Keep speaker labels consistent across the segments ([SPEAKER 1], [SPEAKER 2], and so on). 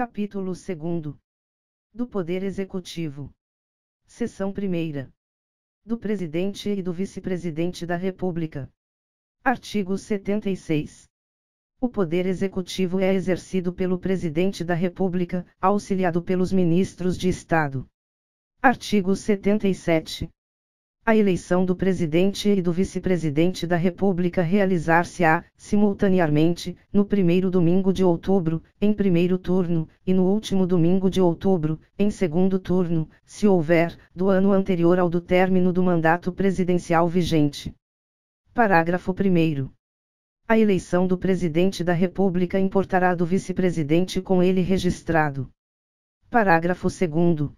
[SPEAKER 1] Capítulo 2. Do Poder Executivo. Seção 1ª. Do Presidente e do Vice-Presidente da República. Artigo 76. O Poder Executivo é exercido pelo Presidente da República, auxiliado pelos Ministros de Estado. Artigo 77. A eleição do Presidente e do Vice-Presidente da República realizar-se-á, simultaneamente, no primeiro domingo de outubro, em primeiro turno, e no último domingo de outubro, em segundo turno, se houver, do ano anterior ao do término do mandato presidencial vigente. Parágrafo 1º. A eleição do Presidente da República importará do Vice-Presidente com ele registrado. Parágrafo 2º.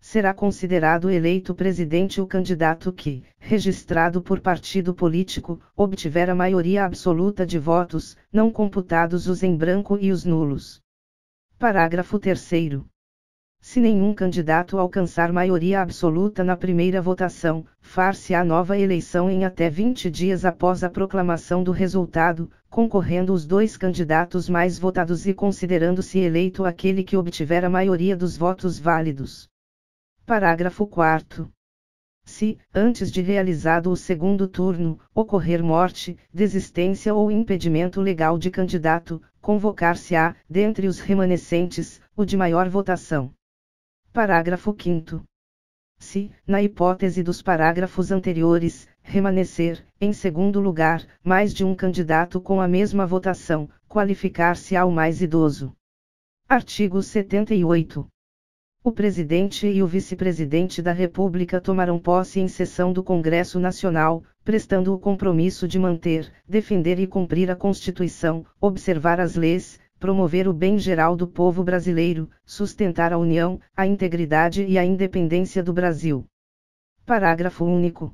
[SPEAKER 1] Será considerado eleito presidente o candidato que, registrado por partido político, obtiver a maioria absoluta de votos, não computados os em branco e os nulos. Parágrafo 3º. Se nenhum candidato alcançar maioria absoluta na primeira votação, far-se-á nova eleição em até 20 dias após a proclamação do resultado, concorrendo os dois candidatos mais votados e considerando-se eleito aquele que obtiver a maioria dos votos válidos. Parágrafo 4º. Se, antes de realizado o segundo turno, ocorrer morte, desistência ou impedimento legal de candidato, convocar-se-á, dentre os remanescentes, o de maior votação. Parágrafo 5º. Se, na hipótese dos parágrafos anteriores, remanescer, em segundo lugar, mais de um candidato com a mesma votação, qualificar-se-á o mais idoso. Artigo 78. O Presidente e o Vice-Presidente da República tomarão posse em sessão do Congresso Nacional, prestando o compromisso de manter, defender e cumprir a Constituição, observar as leis, promover o bem geral do povo brasileiro, sustentar a união, a integridade e a independência do Brasil. Parágrafo único.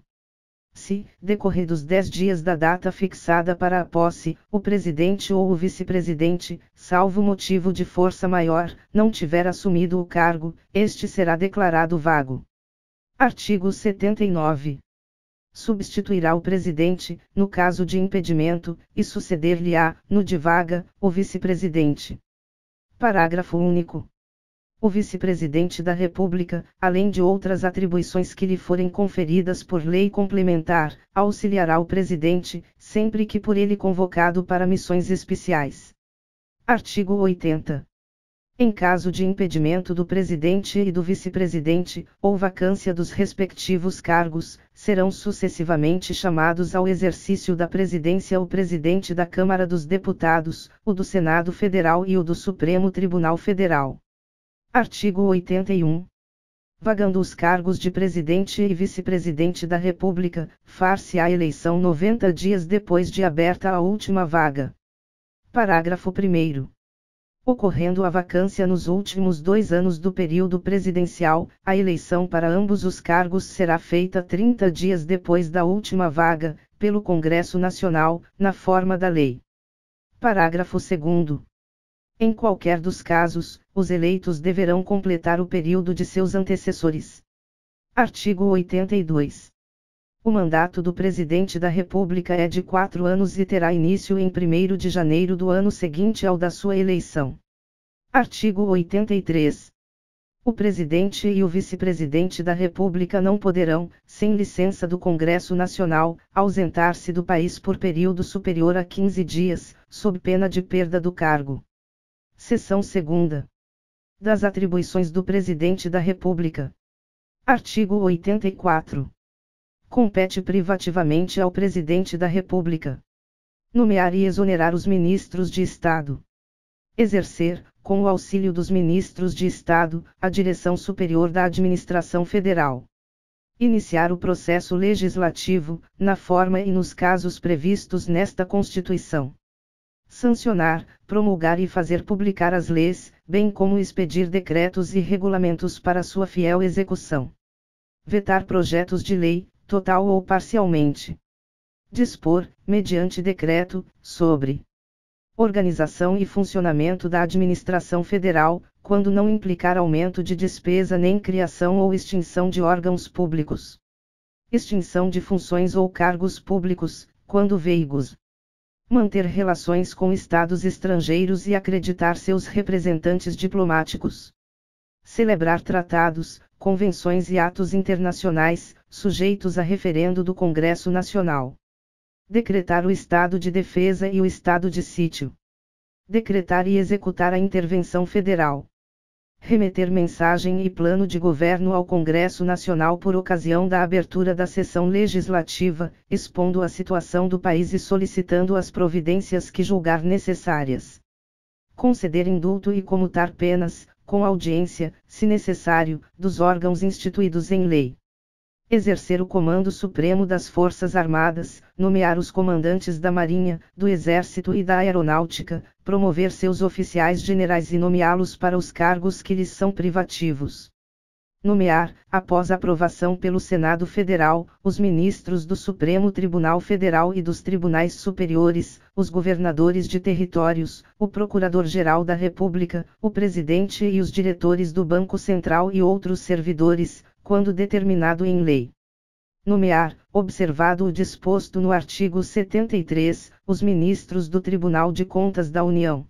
[SPEAKER 1] Se, decorridos 10 dias da data fixada para a posse, o Presidente ou o Vice-Presidente, salvo motivo de força maior, não tiver assumido o cargo, este será declarado vago. Artigo 79. Substituirá o Presidente, no caso de impedimento, e suceder-lhe-á, no de vaga, o Vice-Presidente. Parágrafo único. O Vice-Presidente da República, além de outras atribuições que lhe forem conferidas por lei complementar, auxiliará o Presidente, sempre que por ele convocado para missões especiais. Artigo 80. Em caso de impedimento do Presidente e do Vice-Presidente, ou vacância dos respectivos cargos, serão sucessivamente chamados ao exercício da presidência o Presidente da Câmara dos Deputados, o do Senado Federal e o do Supremo Tribunal Federal. Artigo 81. Vagando os cargos de Presidente e Vice-Presidente da República, far-se-á eleição 90 dias depois de aberta a última vaga. Parágrafo 1º. Ocorrendo a vacância nos últimos 2 anos do período presidencial, a eleição para ambos os cargos será feita 30 dias depois da última vaga, pelo Congresso Nacional, na forma da lei. Parágrafo 2º. Em qualquer dos casos, os eleitos deverão completar o período de seus antecessores. Artigo 82. O mandato do Presidente da República é de 4 anos e terá início em 1º de janeiro do ano seguinte ao da sua eleição. Artigo 83. O Presidente e o Vice-Presidente da República não poderão, sem licença do Congresso Nacional, ausentar-se do país por período superior a 15 dias, sob pena de perda do cargo. Seção 2ª. Das atribuições do Presidente da República. Artigo 84. Compete privativamente ao Presidente da República nomear e exonerar os ministros de Estado. Exercer, com o auxílio dos ministros de Estado, a direção superior da Administração Federal. Iniciar o processo legislativo, na forma e nos casos previstos nesta Constituição. Sancionar, promulgar e fazer publicar as leis, bem como expedir decretos e regulamentos para sua fiel execução. Vetar projetos de lei, total ou parcialmente. Dispor, mediante decreto, sobre organização e funcionamento da administração federal, quando não implicar aumento de despesa nem criação ou extinção de órgãos públicos. Extinção de funções ou cargos públicos, quando veigos. Manter relações com estados estrangeiros e acreditar seus representantes diplomáticos. Celebrar tratados, convenções e atos internacionais, sujeitos a referendo do Congresso Nacional. Decretar o estado de defesa e o estado de sítio. Decretar e executar a intervenção federal. Remeter mensagem e plano de governo ao Congresso Nacional por ocasião da abertura da sessão legislativa, expondo a situação do país e solicitando as providências que julgar necessárias. Conceder indulto e comutar penas, com audiência, se necessário, dos órgãos instituídos em lei. Exercer o comando supremo das Forças Armadas, nomear os comandantes da Marinha, do Exército e da Aeronáutica, promover seus oficiais generais e nomeá-los para os cargos que lhes são privativos. Nomear, após aprovação pelo Senado Federal, os ministros do Supremo Tribunal Federal e dos Tribunais Superiores, os governadores de territórios, o Procurador-Geral da República, o presidente e os diretores do Banco Central e outros servidores, quando determinado em lei. Nomear, observado o disposto no artigo 73, os ministros do Tribunal de Contas da União.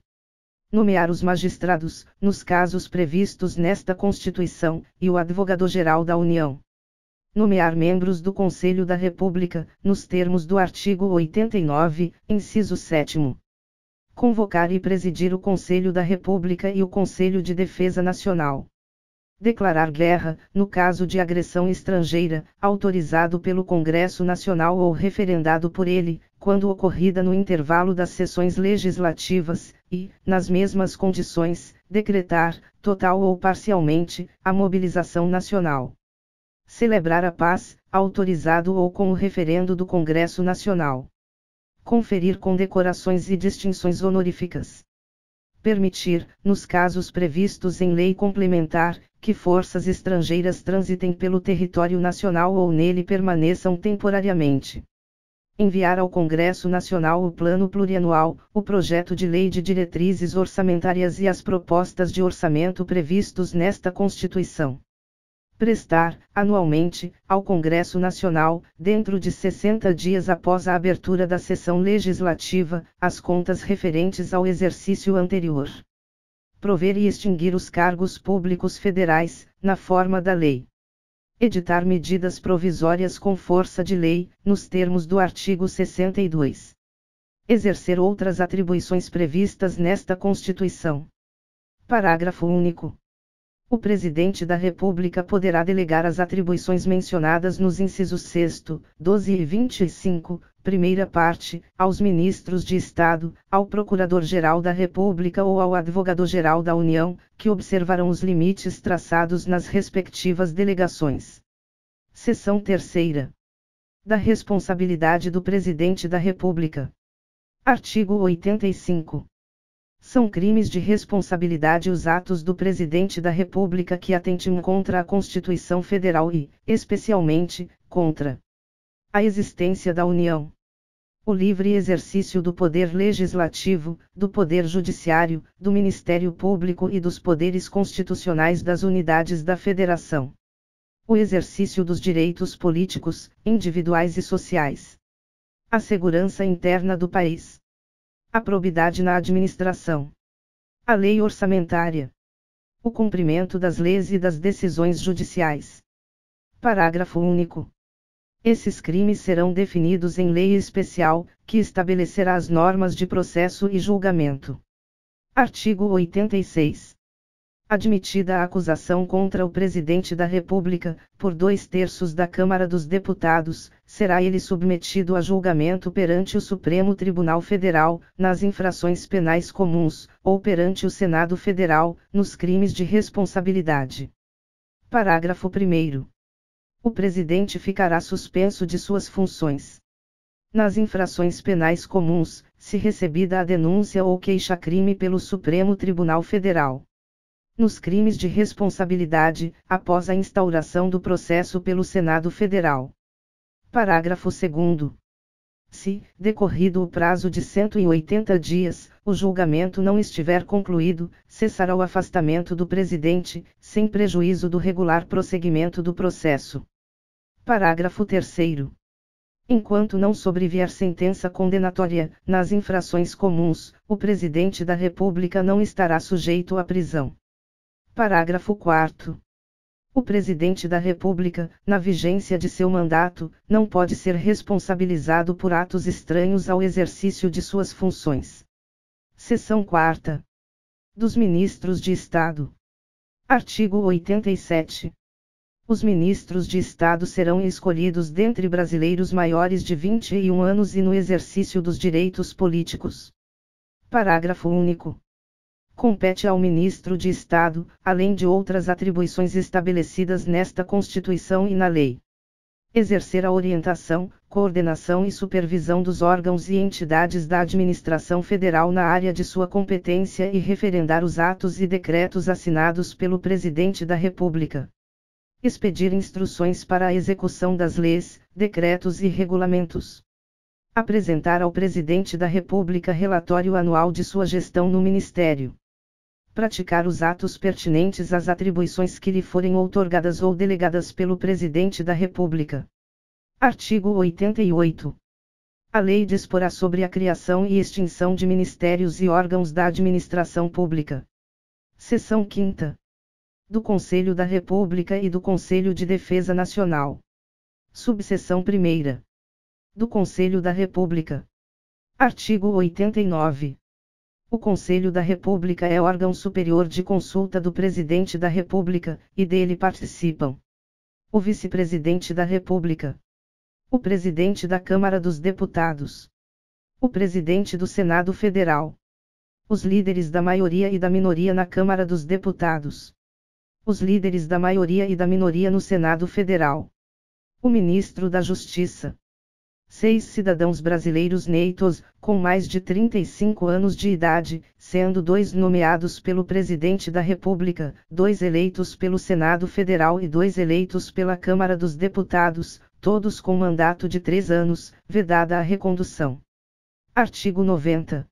[SPEAKER 1] Nomear os magistrados, nos casos previstos nesta Constituição, e o Advogado-Geral da União. Nomear membros do Conselho da República, nos termos do artigo 89, inciso 7º. Convocar e presidir o Conselho da República e o Conselho de Defesa Nacional. Declarar guerra, no caso de agressão estrangeira, autorizado pelo Congresso Nacional ou referendado por ele, quando ocorrida no intervalo das sessões legislativas, e, nas mesmas condições, decretar, total ou parcialmente, a mobilização nacional. Celebrar a paz, autorizado ou com o referendo do Congresso Nacional. Conferir condecorações e distinções honoríficas. Permitir, nos casos previstos em lei complementar, que forças estrangeiras transitem pelo território nacional ou nele permaneçam temporariamente. Enviar ao Congresso Nacional o Plano Plurianual, o projeto de lei de diretrizes orçamentárias e as propostas de orçamento previstos nesta Constituição. Prestar, anualmente, ao Congresso Nacional, dentro de 60 dias após a abertura da sessão legislativa, as contas referentes ao exercício anterior. Prover e extinguir os cargos públicos federais, na forma da lei. Editar medidas provisórias com força de lei, nos termos do artigo 62. Exercer outras atribuições previstas nesta Constituição. Parágrafo único. O Presidente da República poderá delegar as atribuições mencionadas nos incisos 6º, 12 e 25, primeira parte, aos ministros de Estado, ao Procurador-Geral da República ou ao Advogado-Geral da União, que observarão os limites traçados nas respectivas delegações. Seção 3ª. Da responsabilidade do Presidente da República. Artigo 85. São crimes de responsabilidade os atos do Presidente da República que atentem contra a Constituição Federal e, especialmente, contra a existência da União, o livre exercício do poder legislativo, do poder judiciário, do Ministério Público e dos poderes constitucionais das unidades da Federação, o exercício dos direitos políticos, individuais e sociais, a segurança interna do país, a probidade na administração, a lei orçamentária, o cumprimento das leis e das decisões judiciais. Parágrafo único. Esses crimes serão definidos em lei especial, que estabelecerá as normas de processo e julgamento. Artigo 86. Admitida a acusação contra o Presidente da República, por 2/3 da Câmara dos Deputados, será ele submetido a julgamento perante o Supremo Tribunal Federal, nas infrações penais comuns, ou perante o Senado Federal, nos crimes de responsabilidade. Parágrafo 1º. O Presidente ficará suspenso de suas funções. Nas infrações penais comuns, se recebida a denúncia ou queixa-crime pelo Supremo Tribunal Federal. Nos crimes de responsabilidade, após a instauração do processo pelo Senado Federal. Parágrafo 2º. Se, decorrido o prazo de 180 dias, o julgamento não estiver concluído, cessará o afastamento do Presidente, sem prejuízo do regular prosseguimento do processo. Parágrafo 3º. Enquanto não sobrevier sentença condenatória, nas infrações comuns, o Presidente da República não estará sujeito à prisão. Parágrafo 4º. O Presidente da República, na vigência de seu mandato, não pode ser responsabilizado por atos estranhos ao exercício de suas funções. Seção 4ª. Dos Ministros de Estado. Artigo 87. Os ministros de Estado serão escolhidos dentre brasileiros maiores de 21 anos e no exercício dos direitos políticos. Parágrafo único. Compete ao ministro de Estado, além de outras atribuições estabelecidas nesta Constituição e na lei, exercer a orientação, coordenação e supervisão dos órgãos e entidades da administração federal na área de sua competência e referendar os atos e decretos assinados pelo Presidente da República. Expedir instruções para a execução das leis, decretos e regulamentos. Apresentar ao Presidente da República relatório anual de sua gestão no Ministério. Praticar os atos pertinentes às atribuições que lhe forem outorgadas ou delegadas pelo Presidente da República. Artigo 88. A lei disporá sobre a criação e extinção de ministérios e órgãos da administração pública. Seção 5ª. Do Conselho da República e do Conselho de Defesa Nacional. Subseção 1ª. Do Conselho da República. Artigo 89. O Conselho da República é órgão superior de consulta do Presidente da República, e dele participam o Vice-Presidente da República, o Presidente da Câmara dos Deputados, o Presidente do Senado Federal, os líderes da maioria e da minoria na Câmara dos Deputados, os líderes da maioria e da minoria no Senado Federal, o Ministro da Justiça. 6 cidadãos brasileiros neitos, com mais de 35 anos de idade, sendo 2 nomeados pelo Presidente da República, 2 eleitos pelo Senado Federal e 2 eleitos pela Câmara dos Deputados, todos com mandato de 3 anos, vedada a recondução. Artigo 90.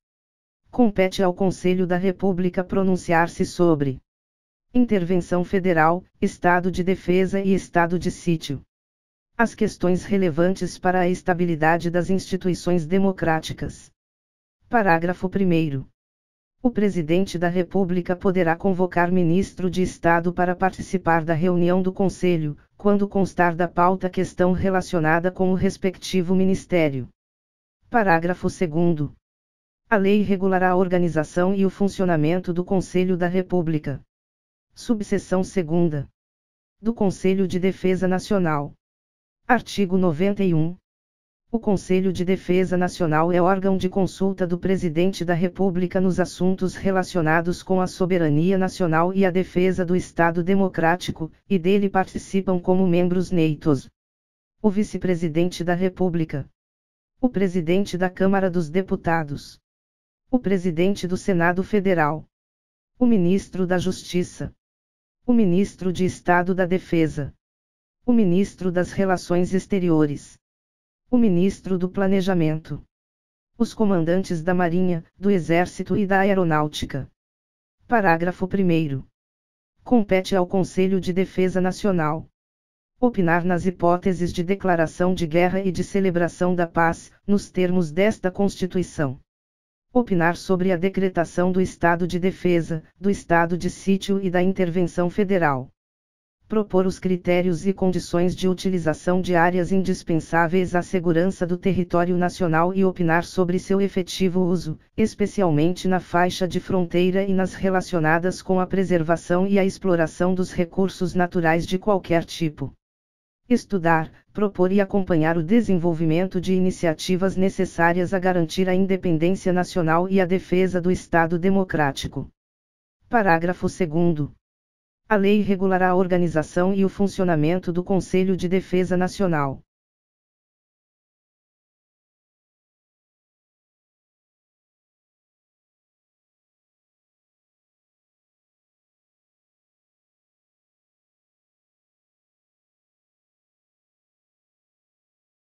[SPEAKER 1] Compete ao Conselho da República pronunciar-se sobre intervenção federal, estado de defesa e estado de sítio. As questões relevantes para a estabilidade das instituições democráticas. Parágrafo 1º. O Presidente da República poderá convocar ministro de Estado para participar da reunião do Conselho, quando constar da pauta questão relacionada com o respectivo ministério. Parágrafo 2º. A lei regulará a organização e o funcionamento do Conselho da República. Subseção 2ª. Do Conselho de Defesa Nacional. Artigo 91. O Conselho de Defesa Nacional é órgão de consulta do Presidente da República nos assuntos relacionados com a soberania nacional e a defesa do Estado Democrático, e dele participam como membros neitos o Vice-Presidente da República, o Presidente da Câmara dos Deputados, o Presidente do Senado Federal, o Ministro da Justiça, o Ministro de Estado da Defesa, o Ministro das Relações Exteriores, o Ministro do Planejamento, os comandantes da Marinha, do Exército e da Aeronáutica. Parágrafo 1º. Compete ao Conselho de Defesa Nacional opinar nas hipóteses de declaração de guerra e de celebração da paz, nos termos desta Constituição. Opinar sobre a decretação do estado de defesa, do estado de sítio e da intervenção federal. Propor os critérios e condições de utilização de áreas indispensáveis à segurança do território nacional e opinar sobre seu efetivo uso, especialmente na faixa de fronteira e nas relacionadas com a preservação e a exploração dos recursos naturais de qualquer tipo. Estudar, propor e acompanhar o desenvolvimento de iniciativas necessárias a garantir a independência nacional e a defesa do Estado democrático. Parágrafo 2º. A lei regulará a organização e o funcionamento do Conselho de Defesa Nacional.